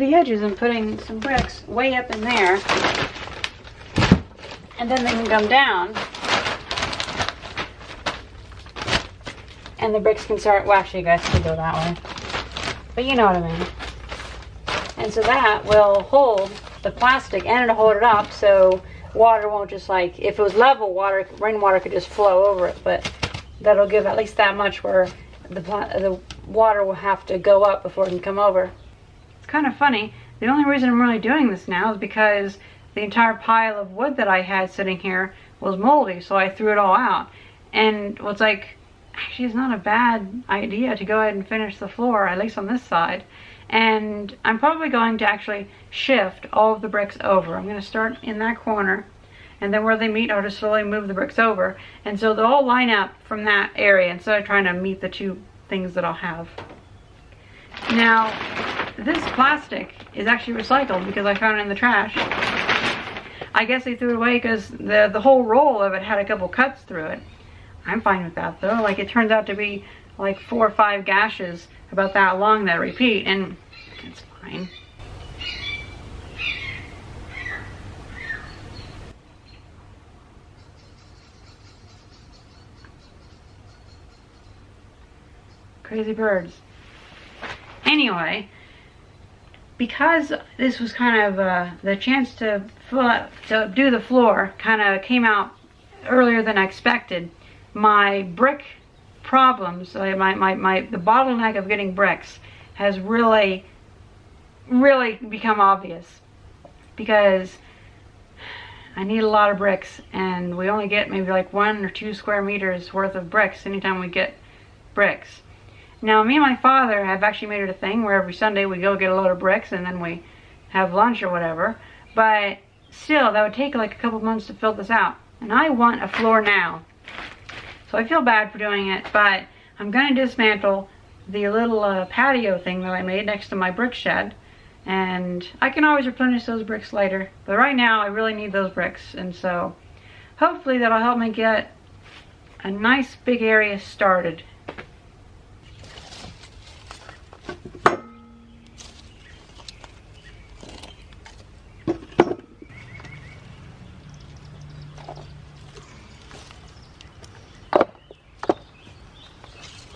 the edges and putting some bricks way up in there. And then they can come down. And the bricks can start, well actually you guys can go that way. But you know what I mean. And so that will hold the plastic and it'll hold it up so water won't just like, if it was level water, rainwater could just flow over it. But that'll give at least that much where the water will have to go up before it can come over. It's kind of funny. The only reason I'm really doing this now is because the entire pile of wood that I had sitting here was moldy, so I threw it all out. And it's like, actually it's not a bad idea to go ahead and finish the floor, at least on this side. And I'm probably going to actually shift all of the bricks over. I'm going to start in that corner, and then where they meet I'll just slowly move the bricks over. And so they'll all line up from that area instead of trying to meet the two things that I'll have. Now, this plastic is actually recycled because I found it in the trash. I guess they threw it away because the whole roll of it had a couple cuts through it. I'm fine with that though. Like, it turns out to be like 4 or 5 gashes about that long that repeat, and it's fine. Crazy birds. Anyway, because this was kind of the chance to do the floor kind of came out earlier than I expected, my brick problems, the bottleneck of getting bricks has really become obvious, because I need a lot of bricks and we only get maybe like 1 or 2 square meters worth of bricks anytime we get bricks. Now, me and my father have actually made it a thing where every Sunday we go get a load of bricks and then we have lunch or whatever. But still, that would take like a couple months to fill this out. And I want a floor now. So I feel bad for doing it, but I'm going to dismantle the little patio thing that I made next to my brick shed. And I can always replenish those bricks later. But right now, I really need those bricks. And so hopefully that'll help me get a nice big area started.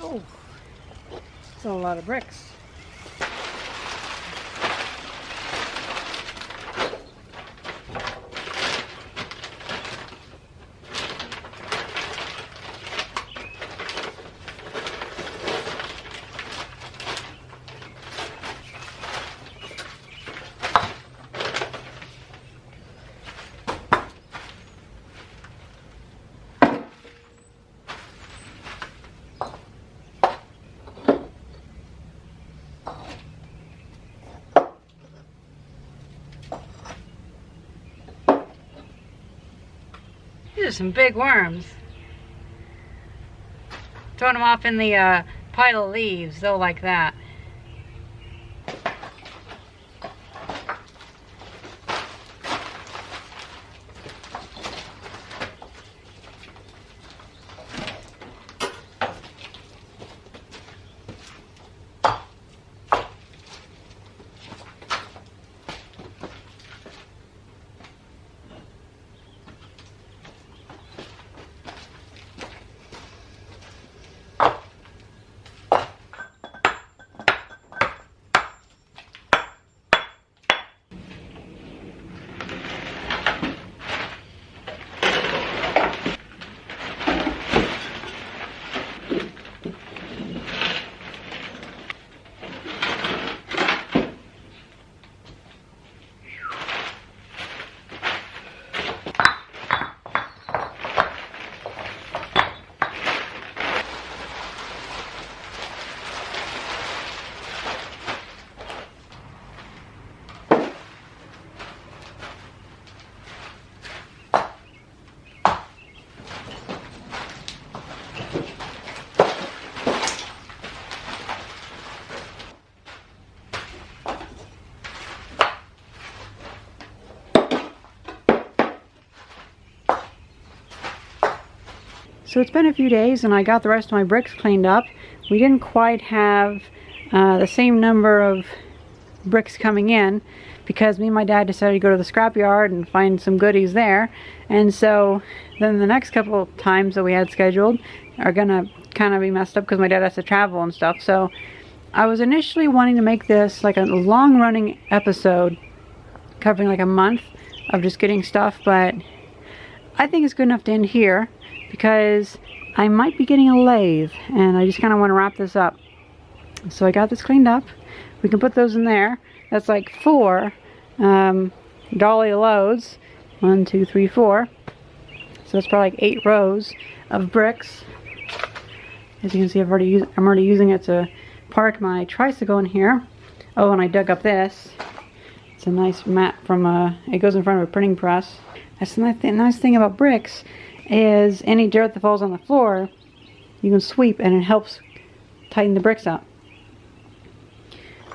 Oh, that's a lot of bricks. These are some big worms. Throwing them off in the pile of leaves, they'll like that. So it's been a few days and I got the rest of my bricks cleaned up. We didn't quite have the same number of bricks coming in, because me and my dad decided to go to the scrapyard and find some goodies there. And so then the next couple of times that we had scheduled are gonna kind of be messed up because my dad has to travel and stuff. So I was initially wanting to make this like a long-running episode covering like a month of just getting stuff, but I think it's good enough to end here because I might be getting a lathe and I just kind of want to wrap this up. So I got this cleaned up. We can put those in there. That's like 4 dolly loads. 1, 2, 3, 4. So that's probably like 8 rows of bricks. As you can see, I'm already using it to park my tricycle in here. Oh, and I dug up this. It's a nice mat from it goes in front of a printing press. That's the nice thing about bricks is any dirt that falls on the floor, you can sweep and it helps tighten the bricks up.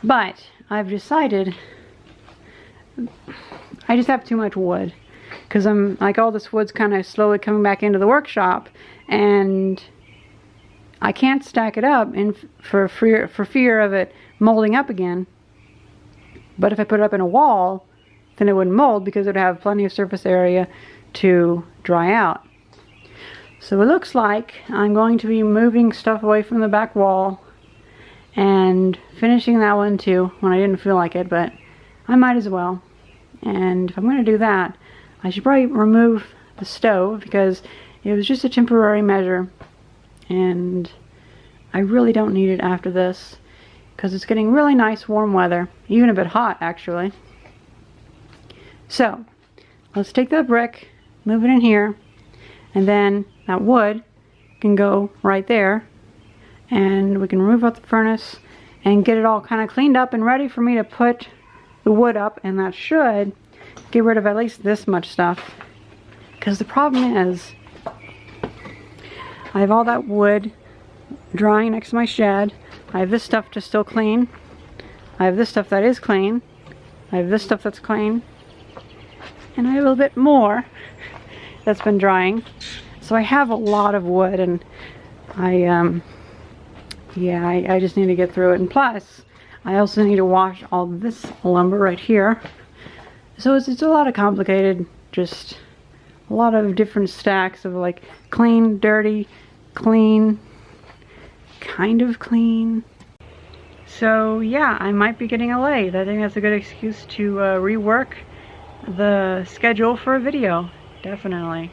But I've decided I just have too much wood, because I'm like, all this wood's kind of slowly coming back into the workshop and I can't stack it up for fear of it molding up again. But if I put it up in a wall, then it wouldn't mold because it would have plenty of surface area to dry out. So it looks like I'm going to be moving stuff away from the back wall and finishing that one too when I didn't feel like it, but I might as well. And if I'm going to do that, I should probably remove the stove because it was just a temporary measure and I really don't need it after this because it's getting really nice warm weather, even a bit hot actually. So let's take that brick, move it in here, and then that wood can go right there and we can remove out the furnace and get it all kind of cleaned up and ready for me to put the wood up, and that should get rid of at least this much stuff. Because the problem is I have all that wood drying next to my shed. I have this stuff to still clean. I have this stuff that is clean. I have this stuff that's clean. And I have a little bit more that's been drying. So I have a lot of wood, and I just need to get through it. And plus, I also need to wash all this lumber right here. So it's a lot of complicated, just a lot of different stacks of like clean, dirty, clean, kind of clean. So yeah, I might be getting a lathe. I think that's a good excuse to rework the schedule for a video, definitely.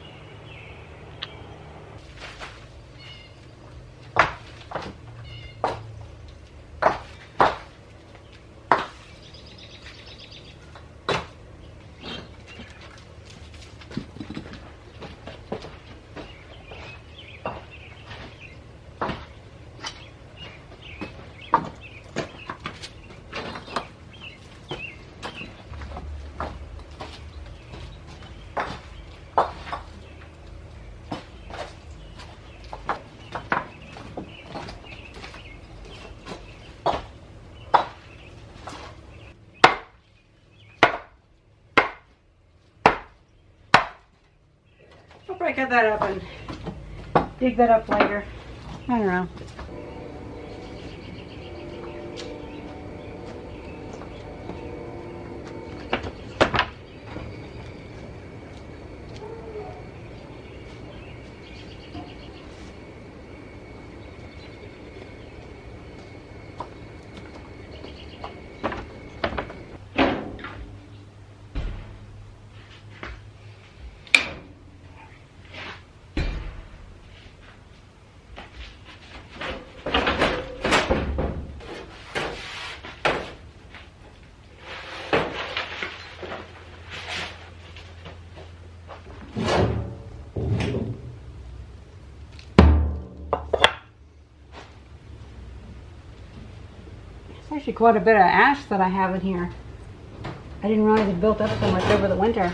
I'll probably cut that up and dig that up later. I don't know. There's actually quite a bit of ash that I have in here. I didn't realize it built up so much over the winter.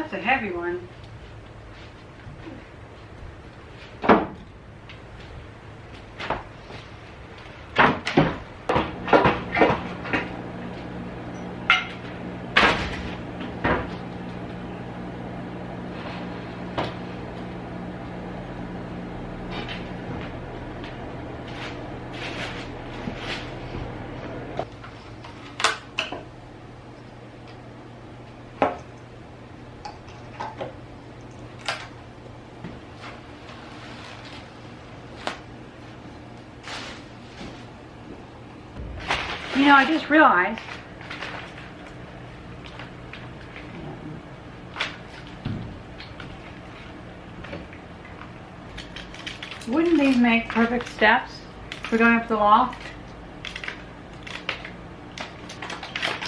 That's a heavy one. You know, I just realized wouldn't these make perfect steps for going up the loft?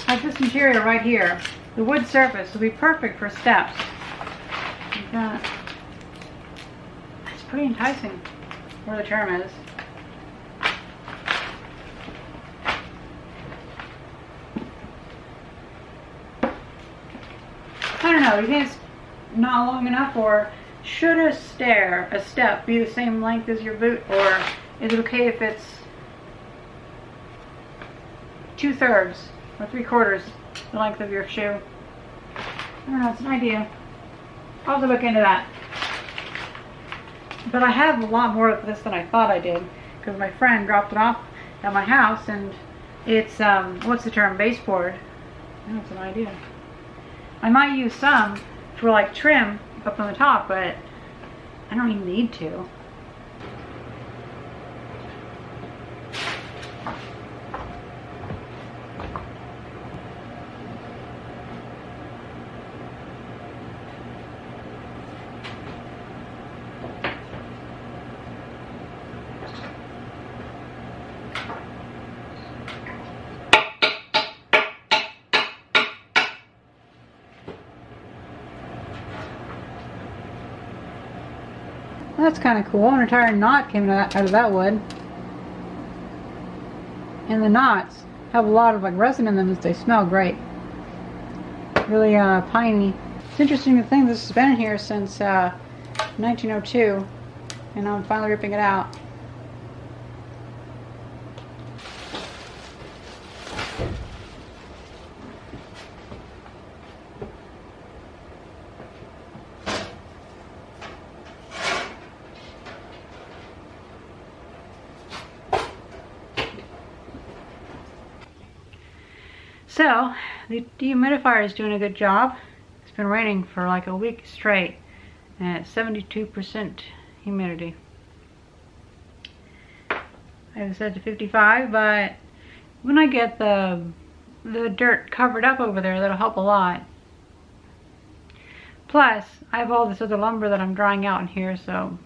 Like this interior right here, the wood surface will be perfect for steps. Like that. It's pretty enticing, where the term is. I don't know, do you think it's not long enough, or should a step be the same length as your boot, or is it okay if it's 2/3 or 3/4 the length of your shoe? I don't know, it's an idea. I'll have to look into that. But I have a lot more of this than I thought I did, because my friend dropped it off at my house, and it's, what's the term, baseboard. That's an idea. I might use some for like trim up on the top, but I don't even need to. That's kind of cool. An entire knot came out of that wood. And the knots have a lot of like resin in them, as they smell great. Really piney. It's interesting to think this has been in here since 1902, and I'm finally ripping it out. So, the dehumidifier is doing a good job. It's been raining for like a week straight, and it's 72% humidity. I have it set to 55, but when I get the dirt covered up over there, that'll help a lot. Plus, I have all this other lumber that I'm drying out in here, so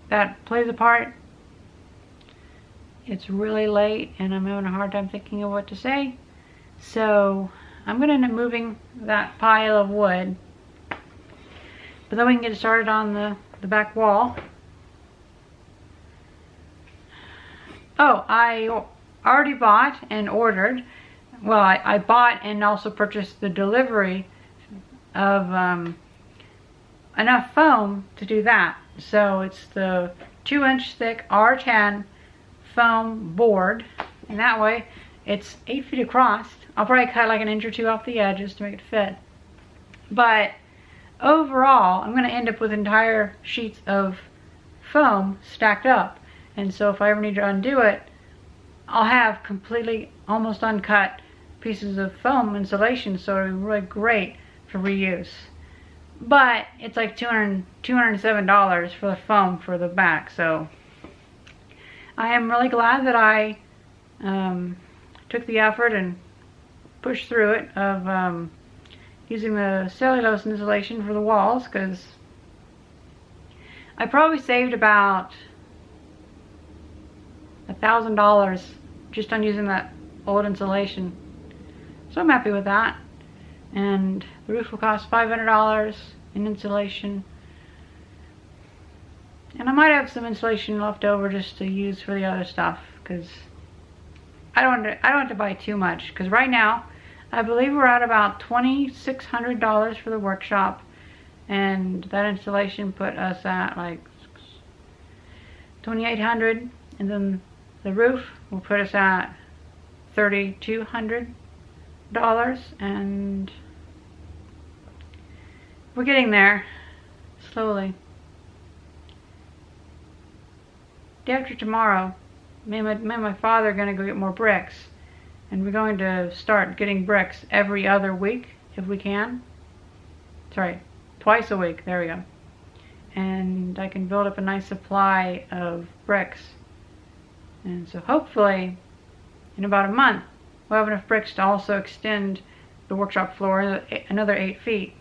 that plays a part. It's really late, and I'm having a hard time thinking of what to say. So I'm going to end up moving that pile of wood, but then we can get started on the back wall. Oh, I already bought and ordered, well, I bought and also purchased the delivery of enough foam to do that. So it's the 2-inch thick R10 foam board, and that way it's 8 feet across. I'll probably cut like an inch or two off the edges to make it fit. But overall, I'm going to end up with entire sheets of foam stacked up. And so if I ever need to undo it, I'll have completely almost uncut pieces of foam insulation, so it'll be really great for reuse. But it's like $207 for the foam for the back, so I am really glad that I took the effort and pushed through it of using the cellulose insulation for the walls, because I probably saved about $1,000 just on using that old insulation. So I'm happy with that. And the roof will cost $500 in insulation. And I might have some insulation left over just to use for the other stuff, because I don't have to buy too much, because right now I believe we're at about $2,600 for the workshop, and that installation put us at like $2,800, and then the roof will put us at $3,200, and we're getting there slowly. Day after tomorrow, me and my father are going to go get more bricks, and we're going to start getting bricks every other week if we can. Sorry, twice a week. There we go. And I can build up a nice supply of bricks, and so hopefully in about a month we'll have enough bricks to also extend the workshop floor another 8 feet.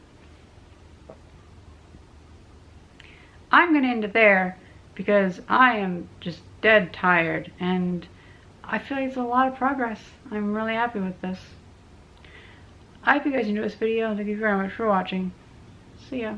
I'm going to end it there because I am just dead tired, and I feel like it's a lot of progress. I'm really happy with this. I hope you guys enjoyed this video, and thank you very much for watching. See ya.